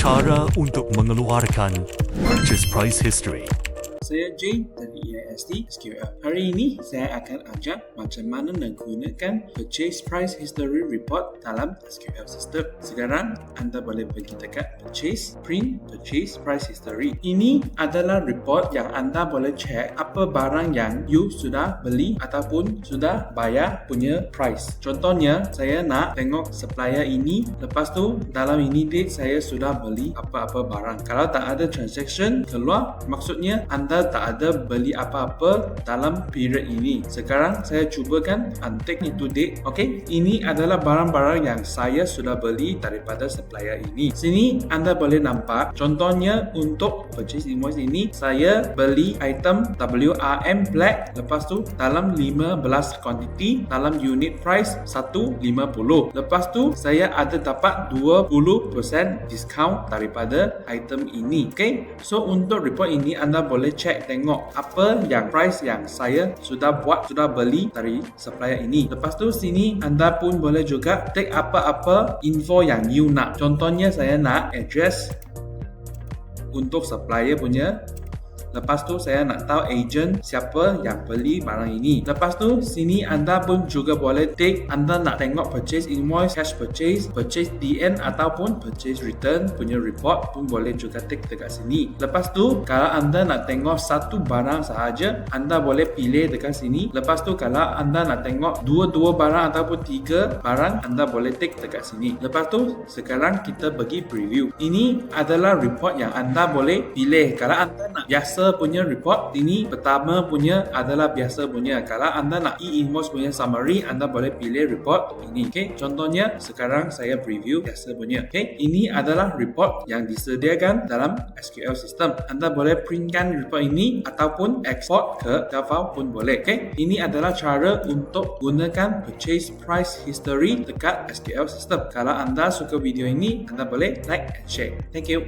Cara untuk mengeluarkan purchase price history. Saya Jay dari EIST SQL. Hari ini saya akan ajar macam mana menggunakan Purchase Price History Report dalam SQL System. Sekarang anda boleh pergi dekat Purchase, Print Purchase Price History. Ini adalah report yang anda boleh check apa barang yang you sudah beli ataupun sudah bayar punya price. Contohnya, saya nak tengok supplier ini, lepas tu dalam ini date saya sudah beli apa-apa barang. Kalau tak ada transaction keluar, maksudnya anda tak ada beli apa-apa dalam period ini. Sekarang saya cubakan untick itu date. Okey, ini adalah barang-barang yang saya sudah beli daripada supplier ini. Sini anda boleh nampak, contohnya untuk purchase invoice ini, saya beli item WRM black, lepas tu dalam 15 quantity, dalam unit price 150. Lepas tu saya ada dapat 20% discount daripada item ini. Okey, so untuk report ini anda boleh check tengok apa yang price yang saya sudah beli dari supplier ini. Lepas tu sini anda pun boleh juga take apa-apa info yang you nak. Contohnya saya nak address untuk supplier punya. Lepas tu saya nak tahu agent siapa yang beli barang ini. Lepas tu sini anda pun juga boleh take, anda nak tengok purchase invoice, cash purchase, purchase DN ataupun purchase return punya report pun boleh juga take dekat sini. Lepas tu kalau anda nak tengok satu barang sahaja, anda boleh pilih dekat sini. Lepas tu kalau anda nak tengok dua barang ataupun 3 barang, anda boleh take dekat sini. Lepas tu sekarang kita bagi preview. Ini adalah report yang anda boleh pilih. Kalau anda nak biasa punya report, ini pertama punya adalah biasa punya. Kalau anda nak e-invoice punya summary, anda boleh pilih report ini. Okay, contohnya sekarang saya preview biasa punya. Okay, ini adalah report yang disediakan dalam SQL system. Anda boleh printkan report ini ataupun export ke Java pun boleh. Okay, ini adalah cara untuk gunakan purchase price history dekat SQL system. Kalau anda suka video ini, anda boleh like and share. Thank you.